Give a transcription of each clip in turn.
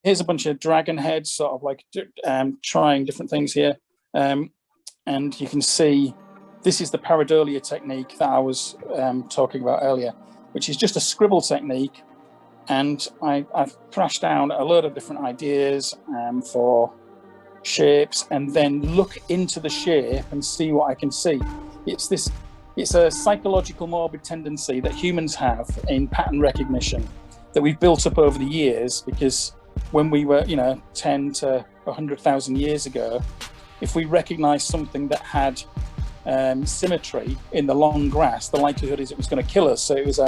here's a bunch of dragon heads, sort of like trying different things here. And you can see this is the Pareidolia technique that I was talking about earlier, which is just a scribble technique. And I've thrashed down a load of different ideas for shapes, and then look into the shape and see what I can see. It's a psychological morbid tendency that humans have in pattern recognition that we've built up over the years, because when we were, 10 to 100,000 years ago, if we recognized something that had symmetry in the long grass, the likelihood is it was going to kill us. So it was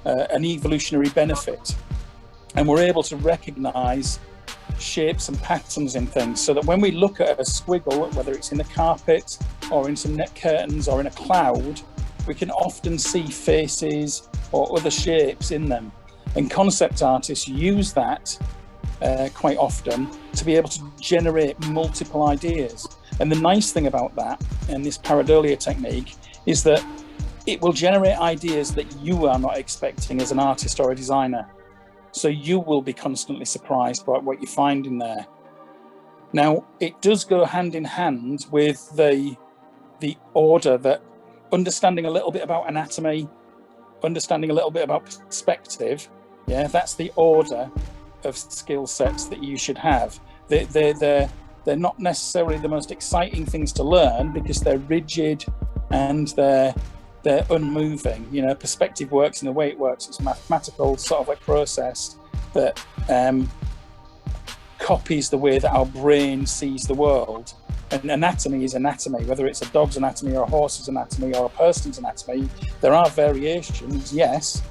an evolutionary benefit. And we're able to recognize shapes and patterns in things, so that when we look at a squiggle, whether it's in the carpet or in some net curtains or in a cloud, we can often see faces or other shapes in them. And concept artists use that quite often to be able to generate multiple ideas. And the nice thing about that and this Pareidolia technique is that it will generate ideas that you are not expecting as an artist or a designer. So you will be constantly surprised by what you find in there. Now, it does go hand in hand with the order, that understanding a little bit about anatomy, understanding a little bit about perspective. Yeah, that's the order of skill sets that you should have. They're not necessarily the most exciting things to learn because they're rigid and they're unmoving. Perspective works in the way it works. It's a mathematical sort of like process that copies the way that our brain sees the world. And anatomy is anatomy, whether it's a dog's anatomy or a horse's anatomy or a person's anatomy. There are variations, yes,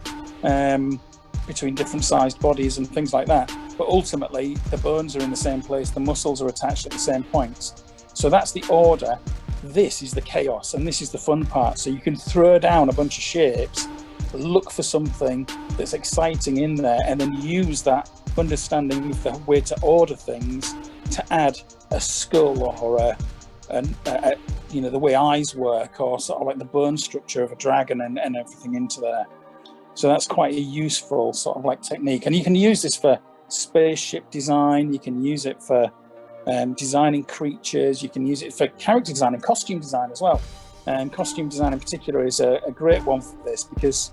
between different sized bodies and things like that. But ultimately, the bones are in the same place, the muscles are attached at the same points. So that's the order. This is the chaos, and this is the fun part. So you can throw down a bunch of shapes, look for something that's exciting in there, and then use that understanding of the way to order things to add a skull or the way eyes work, or sort of like the bone structure of a dragon and everything into there. So that's quite a useful sort of like technique. And you can use this for spaceship design, you can use it for designing creatures, you can use it for character design and costume design as well. And costume design in particular is a great one for this, because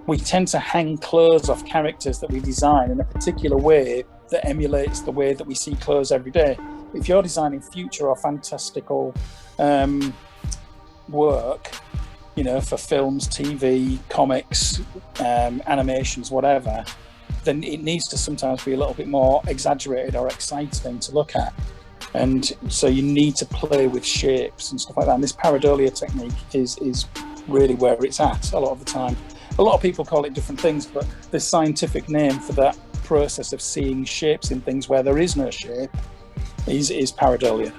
we tend to hang clothes off characters that we design in a particular way that emulates the way that we see clothes every day. If you're designing future or fantastical work, for films, TV, comics, animations, whatever, then it needs to sometimes be a little bit more exaggerated or exciting to look at. And so you need to play with shapes and stuff like that. And this Pareidolia technique is really where it's at a lot of the time. A lot of people call it different things, but the scientific name for that process of seeing shapes in things where there is no shape is Pareidolia.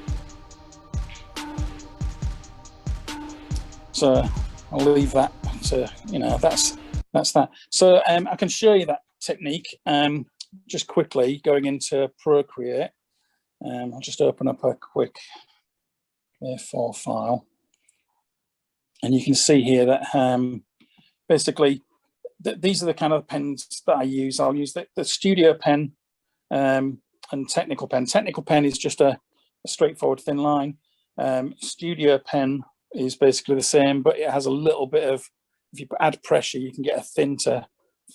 So I'll leave that to, that's that. So I can show you that technique just quickly going into Procreate. I'll just open up a quick A4 file. And you can see here that basically these are the kind of pens that I use. I'll use the studio pen and technical pen. Technical pen is just a straightforward thin line. Studio pen is basically the same, but it has a little bit of, if you add pressure, you can get a thin to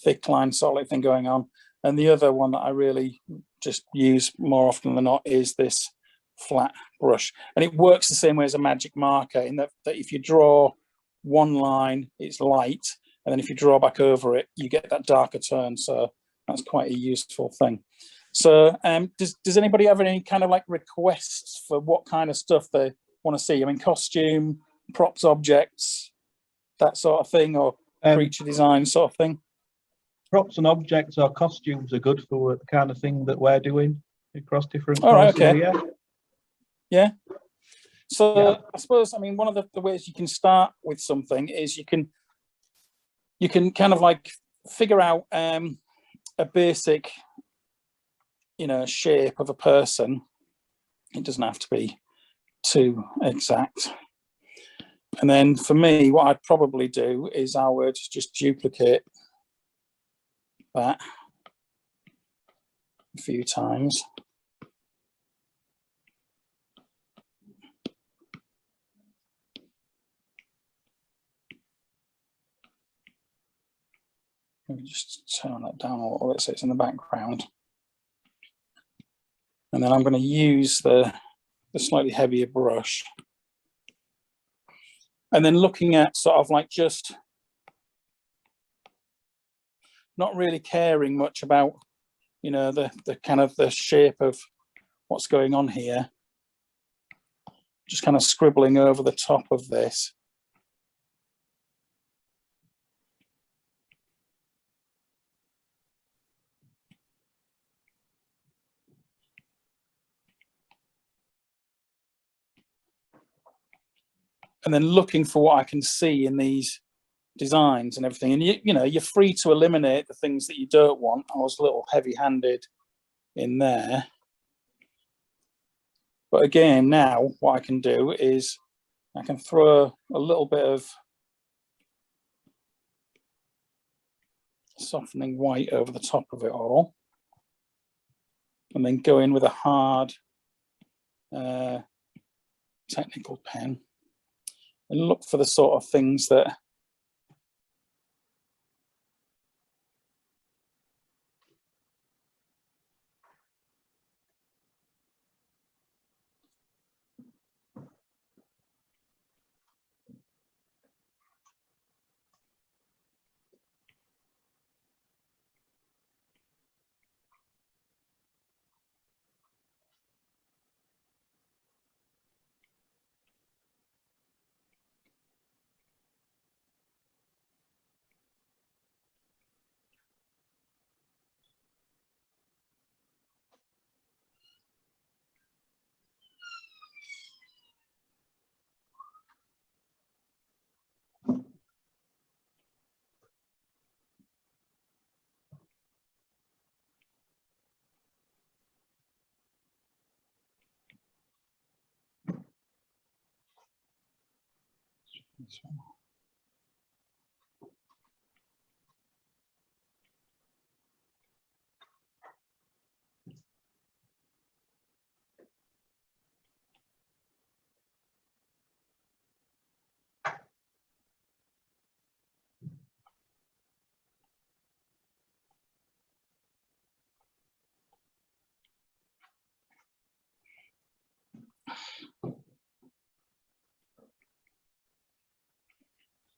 thick line solid thing going on. And the other one that I really just use more often than not is this flat brush. And it works the same way as a magic marker, in that if you draw one line, it's light, and then if you draw back over it, you get that darker tone. So that's quite a useful thing. So does anybody have any kind of like requests for what kind of stuff they want to see? I mean, costume, props, objects, that sort of thing, or creature design sort of thing? Props and objects or costumes are good for the kind of thing that we're doing across different. All right, okay. Yeah. So yeah. I suppose, I mean, one of the ways you can start with something is you can kind of like figure out a basic, shape of a person. It doesn't have to be too exact. And then for me, what I'd probably do is I would just duplicate that. a few times. Maybe just turn that down a little bit so it's in the background. And then I'm going to use the slightly heavier brush. And then looking at sort of like just not really caring much about, you know, the kind of the shape of what's going on here. Just kind of scribbling over the top of this. And then looking for what I can see in these designs and everything. And you know, you're free to eliminate the things that you don't want. I was a little heavy-handed in there. But again, now what I can do is I can throw a little bit of softening white over the top of it all. And then go in with a hard technical pen and look for the sort of things that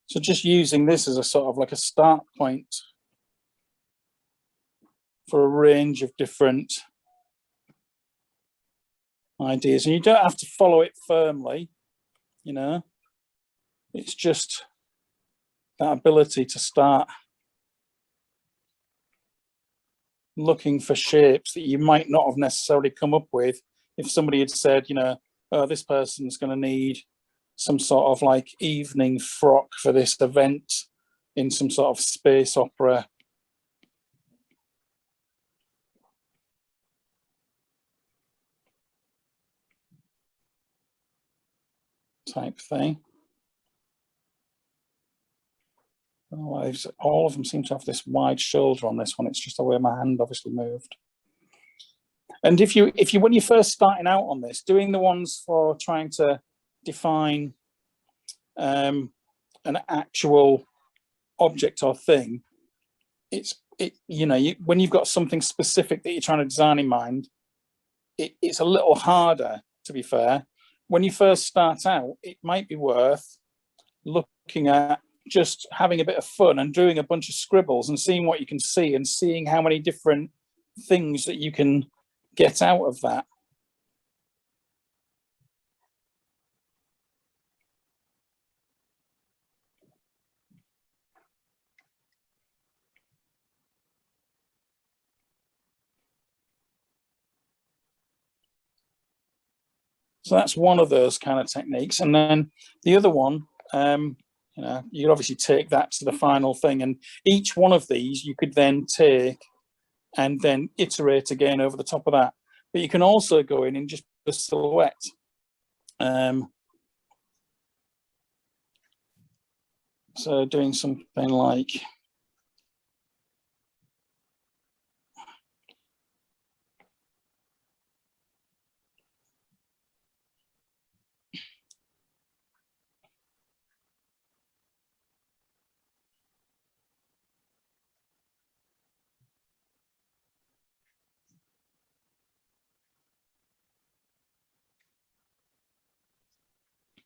so just using this as a sort of like a start point for a range of different ideas. And you don't have to follow it firmly, you know, it's just that ability to start looking for shapes that you might not have necessarily come up with if somebody had said, you know, oh, this person's going to need some sort of like evening frock for this event in some sort of space opera type thing. Otherwise, all of them seem to have this wide shoulder on this one. It's just the way my hand obviously moved. And if you when you're first starting out on this, doing the ones for trying to define an actual object or thing, you know, when you've got something specific that you're trying to design in mind, it's a little harder, to be fair. When you first start out, it might be worth looking at just having a bit of fun and doing a bunch of scribbles and seeing what you can see and seeing how many different things that you can get out of that. So that's one of those kind of techniques. And then the other one, you know, you could obviously take that to the final thing. And each one of these you could then take and then iterate again over the top of that. But you can also go in and just put a silhouette. So doing something like,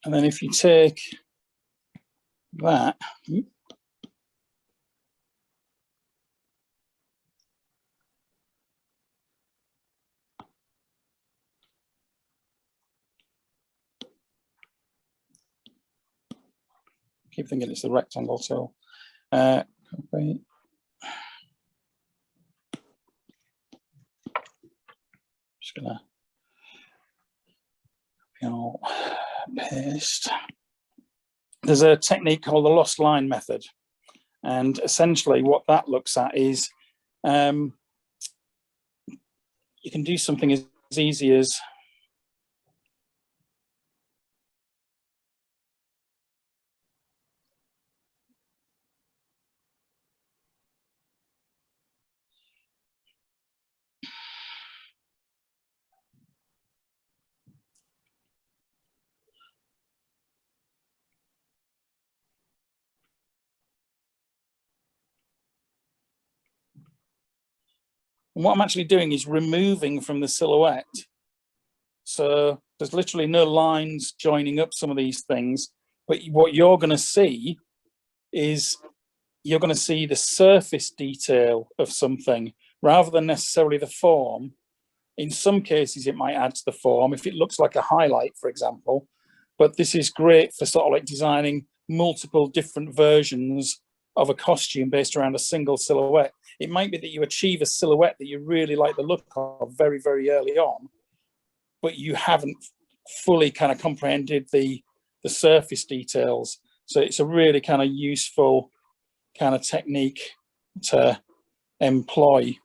And then if you take that, keep thinking it's the rectangle tool. Copy. Just gonna paste. There's a technique called the lost line method, and essentially what that looks at is you can do something as easy as and what I'm actually doing is removing from the silhouette. So there's literally no lines joining up some of these things, but what you're going to see is you're going to see the surface detail of something rather than necessarily the form. In some cases, it might add to the form if it looks like a highlight, for example, but this is great for sort of like designing multiple different versions of a costume based around a single silhouette. It might be that you achieve a silhouette that you really like the look of very, very early on, but you haven't fully kind of comprehended the surface details. So it's a really kind of useful kind of technique to employ.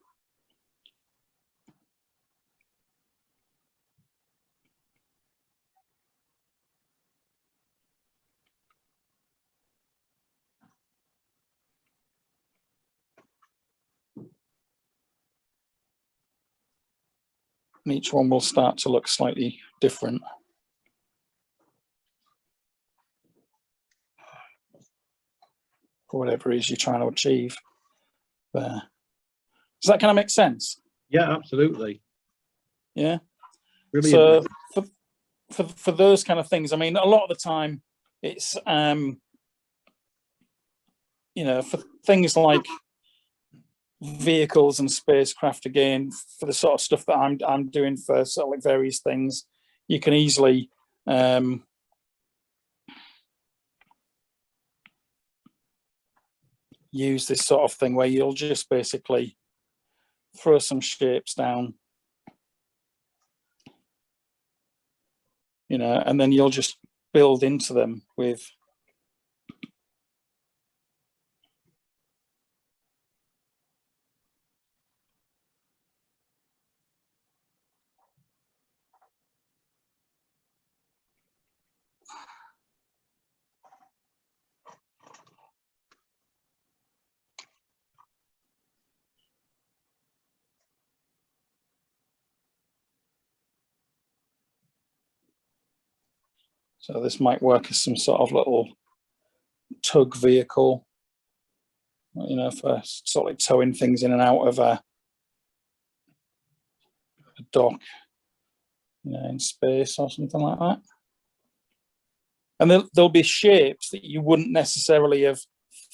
And each one will start to look slightly different. For whatever it is you're trying to achieve there. Does that kind of make sense? Yeah, absolutely. Yeah. Brilliant. So for those kind of things, I mean, a lot of the time it's you know, for things like vehicles and spacecraft, again, for the sort of stuff that I'm doing for sort of like various things, you can easily use this sort of thing where you'll just basically throw some shapes down, you know, and then you'll just build into them with so this might work as some sort of little tug vehicle, you know, for sort of like towing things in and out of a dock, you know, in space or something like that. And there'll be shapes that you wouldn't necessarily have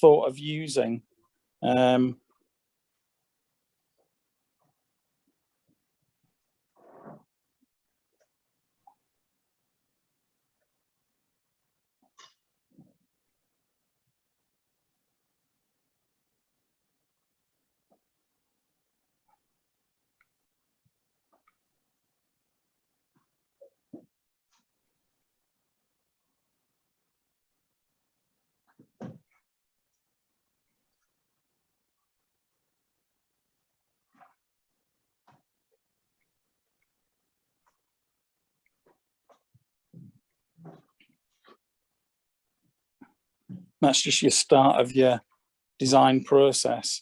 thought of using. That's just your start of your design process.